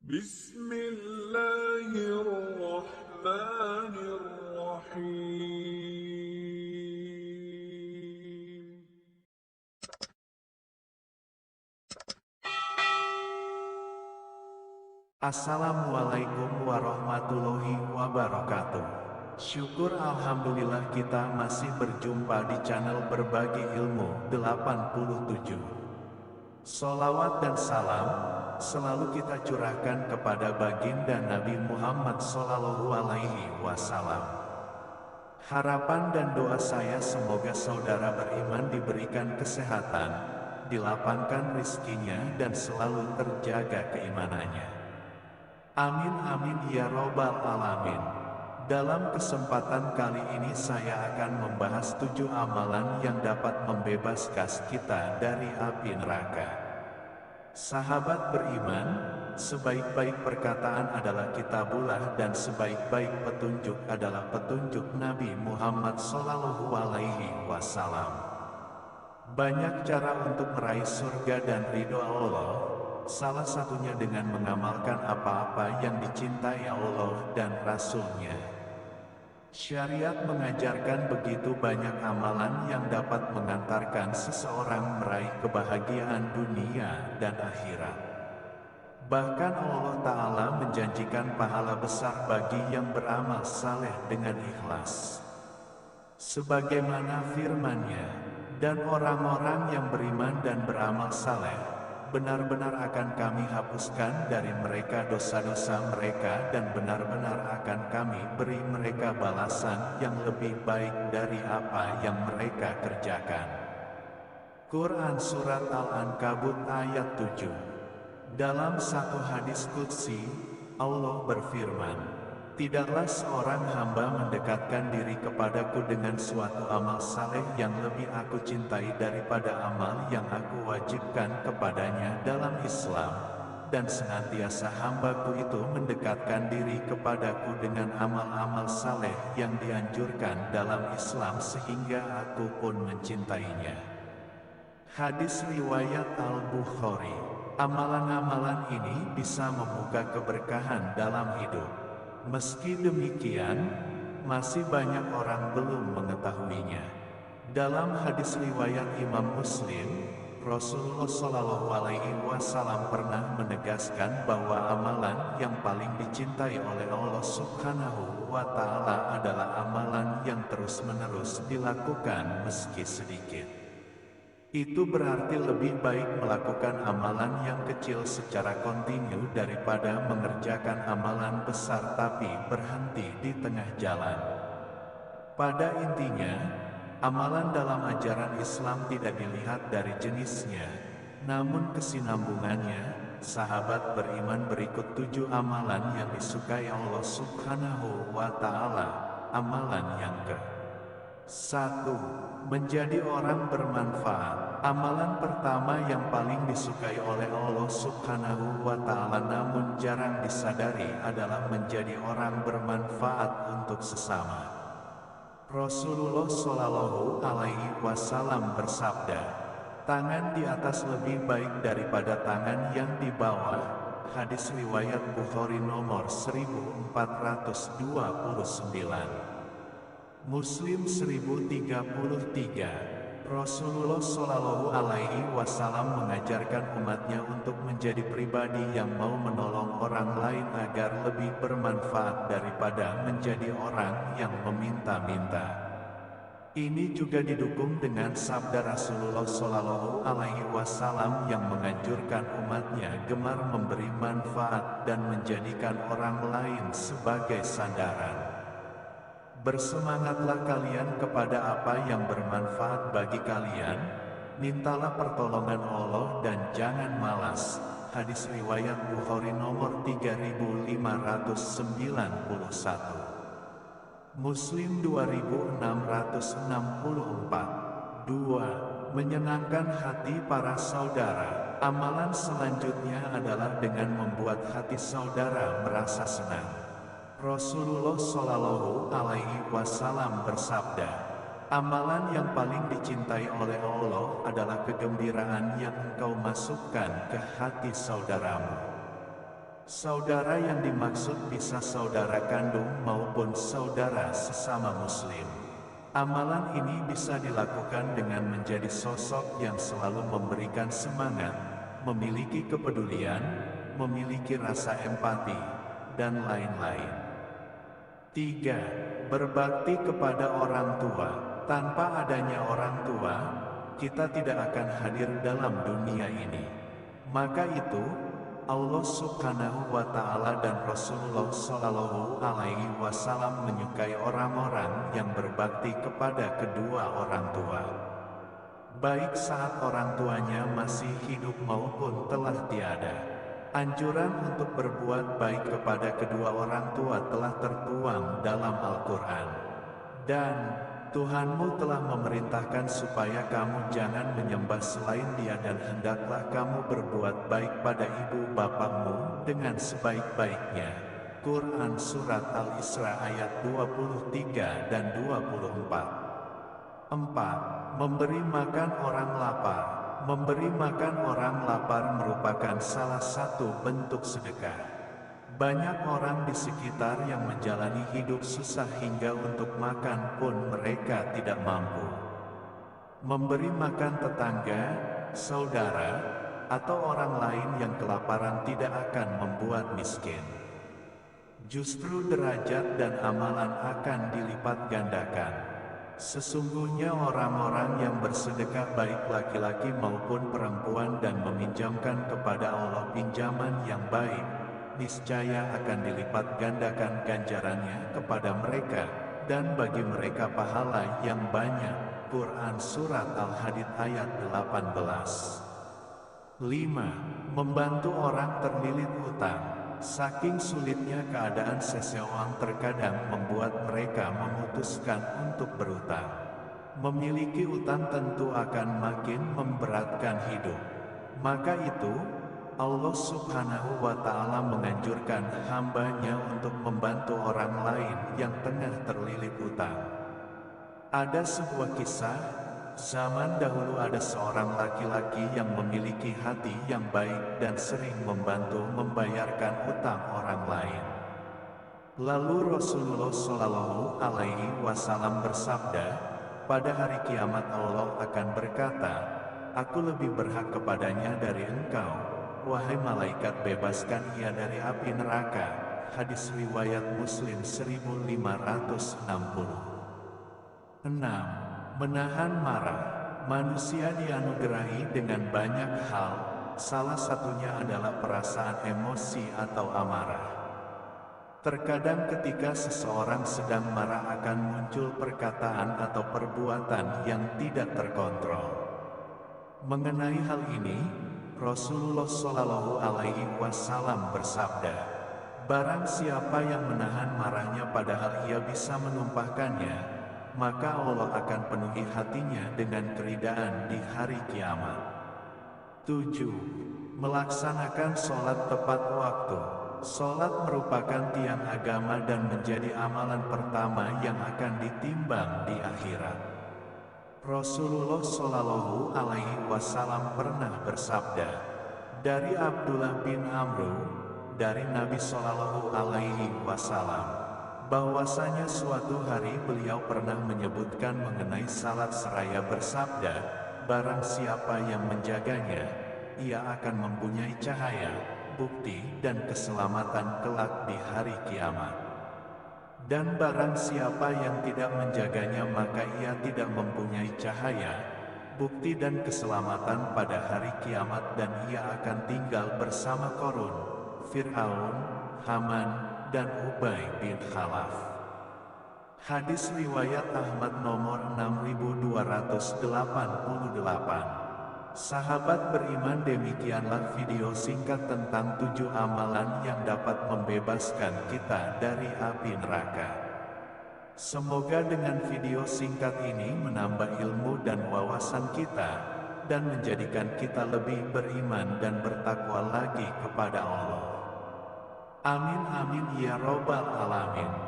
بسم الله الرحمن الرحيم. Assalamualaikum warahmatullahi wabarakatuh. Syukur alhamdulillah kita masih berjumpa di channel Berbagi Ilmu 87. Sholawat dan salam selalu kita curahkan kepada baginda Nabi Muhammad SAW. Harapan dan doa saya semoga saudara beriman diberikan kesehatan, dilapangkan rizkinya dan selalu terjaga keimanannya. Amin amin ya robbal alamin. Dalam kesempatan kali ini saya akan membahas 7 amalan yang dapat membebaskan kita dari api neraka. Sahabat beriman, sebaik-baik perkataan adalah kitabullah dan sebaik-baik petunjuk adalah petunjuk Nabi Muhammad SAW. Banyak cara untuk meraih surga dan ridho Allah. Salah satunya dengan mengamalkan apa-apa yang dicintai Allah dan Rasul-Nya. Syariat mengajarkan begitu banyak amalan yang dapat mengantarkan seseorang meraih kebahagiaan dunia dan akhirat. Bahkan Allah Ta'ala menjanjikan pahala besar bagi yang beramal saleh dengan ikhlas. Sebagaimana firman-Nya, dan orang-orang yang beriman dan beramal saleh, benar-benar akan kami hapuskan dari mereka dosa-dosa mereka dan benar-benar akan kami beri mereka balasan yang lebih baik dari apa yang mereka kerjakan. Quran Surat Al-Ankabut ayat 7. Dalam satu hadis qudsi, Allah berfirman, "Tidaklah seorang hamba mendekatkan diri kepadaku dengan suatu amal saleh yang lebih aku cintai daripada amal yang aku wajibkan kepadanya dalam Islam, dan senantiasa hambaku itu mendekatkan diri kepadaku dengan amal-amal saleh yang dianjurkan dalam Islam sehingga aku pun mencintainya." Hadis riwayat Al-Bukhari. Amalan-amalan ini bisa membuka keberkahan dalam hidup. Meski demikian, masih banyak orang belum mengetahuinya. Dalam hadis riwayat Imam Muslim, Rasulullah SAW pernah menegaskan bahwa amalan yang paling dicintai oleh Allah Subhanahu wa Ta'ala adalah amalan yang terus-menerus dilakukan meski sedikit. Itu berarti lebih baik melakukan amalan yang kecil secara kontinu daripada mengerjakan amalan besar tapi berhenti di tengah jalan. Pada intinya, amalan dalam ajaran Islam tidak dilihat dari jenisnya, namun kesinambungannya. Sahabat beriman berikut 7 amalan yang disukai Allah Subhanahu wa Ta'ala. Amalan yang ke-1. Menjadi orang bermanfaat. Amalan pertama yang paling disukai oleh Allah Subhanahu wa Ta'ala namun jarang disadari adalah menjadi orang bermanfaat untuk sesama. Rasulullah Shallallahu Alaihi Wasallam bersabda, "Tangan di atas lebih baik daripada tangan yang di bawah." Hadis riwayat Bukhari nomor 1429. Muslim 1033. Rasulullah Shallallahu Alaihi Wasallam mengajarkan umatnya untuk menjadi pribadi yang mau menolong orang lain agar lebih bermanfaat daripada menjadi orang yang meminta-minta. Ini juga didukung dengan sabda Rasulullah Shallallahu Alaihi Wasallam yang menganjurkan umatnya gemar memberi manfaat dan menjadikan orang lain sebagai sandaran. Bersemangatlah kalian kepada apa yang bermanfaat bagi kalian, mintalah pertolongan Allah dan jangan malas. Hadis riwayat Bukhari nomor 3591. Muslim 2664. 2. Menyenangkan hati para saudara. Amalan selanjutnya adalah dengan membuat hati saudara merasa senang. Rasulullah Shallallahu Alaihi Wasallam bersabda, "Amalan yang paling dicintai oleh Allah adalah kegembiraan yang engkau masukkan ke hati saudaramu." Saudara yang dimaksud bisa saudara kandung maupun saudara sesama muslim. Amalan ini bisa dilakukan dengan menjadi sosok yang selalu memberikan semangat, memiliki kepedulian, memiliki rasa empati, dan lain-lain. 3. Berbakti kepada orang tua. Tanpa adanya orang tua, kita tidak akan hadir dalam dunia ini. Maka itu, Allah Subhanahu wa Ta'ala dan Rasulullah Shallallahu Alaihi Wasallam menyukai orang-orang yang berbakti kepada kedua orang tua, baik saat orang tuanya masih hidup maupun telah tiada. Anjuran untuk berbuat baik kepada kedua orang tua telah tertuang dalam Al-Quran. Dan Tuhanmu telah memerintahkan supaya kamu jangan menyembah selain Dia dan hendaklah kamu berbuat baik pada ibu bapakmu dengan sebaik-baiknya. Quran Surat Al-Isra ayat 23 dan 24. 4. Memberi makan orang lapar. Memberi makan orang lapar merupakan salah satu bentuk sedekah. Banyak orang di sekitar yang menjalani hidup susah hingga untuk makan pun mereka tidak mampu. Memberi makan tetangga, saudara, atau orang lain yang kelaparan tidak akan membuat miskin. Justru derajat dan amalan akan dilipat gandakan. Sesungguhnya orang-orang yang bersedekah baik laki-laki maupun perempuan dan meminjamkan kepada Allah pinjaman yang baik, niscaya akan dilipat gandakan ganjarannya kepada mereka, dan bagi mereka pahala yang banyak. Quran Surat Al-Hadid ayat 18. 5. Membantu orang terlilit hutang. Saking sulitnya keadaan seseorang terkadang membuat mereka memutuskan untuk berutang. Memiliki utang tentu akan makin memberatkan hidup. Maka itu, Allah Subhanahu wa Ta'ala menganjurkan hamba-Nya untuk membantu orang lain yang tengah terlilit utang. Ada sebuah kisah, zaman dahulu ada seorang laki-laki yang memiliki hati yang baik dan sering membantu membayarkan utang orang lain. Lalu Rasulullah Shallallahu Alaihi Wasallam bersabda, pada hari kiamat Allah akan berkata, aku lebih berhak kepadanya dari engkau. Wahai malaikat, bebaskan ia dari api neraka. Hadis riwayat Muslim 1560. 6. Menahan marah. Manusia dianugerahi dengan banyak hal, salah satunya adalah perasaan emosi atau amarah. Terkadang ketika seseorang sedang marah akan muncul perkataan atau perbuatan yang tidak terkontrol. Mengenai hal ini, Rasulullah Shallallahu Alaihi Wasallam bersabda, barang siapa yang menahan marahnya padahal ia bisa menumpahkannya, maka Allah akan penuhi hatinya dengan keridaan di hari kiamat. 7. Melaksanakan sholat tepat waktu. Sholat merupakan tiang agama dan menjadi amalan pertama yang akan ditimbang di akhirat. Rasulullah Shallallahu Alaihi Wasallam pernah bersabda, dari Abdullah bin Amr, dari Nabi Shallallahu Alaihi Wasallam, bahwasanya suatu hari beliau pernah menyebutkan mengenai salat seraya bersabda, barang siapa yang menjaganya, ia akan mempunyai cahaya, bukti dan keselamatan kelak di hari kiamat. Dan barang siapa yang tidak menjaganya maka ia tidak mempunyai cahaya, bukti dan keselamatan pada hari kiamat dan ia akan tinggal bersama Qarun, Fir'aun, Haman, dan Ubay bin Khalaf. Hadis riwayat Ahmad nomor 6288. Sahabat beriman, demikianlah video singkat tentang 7 amalan yang dapat membebaskan kita dari api neraka. Semoga dengan video singkat ini menambah ilmu dan wawasan kita, dan menjadikan kita lebih beriman dan bertakwa lagi kepada Allah. Amin amin ya robbal alamin.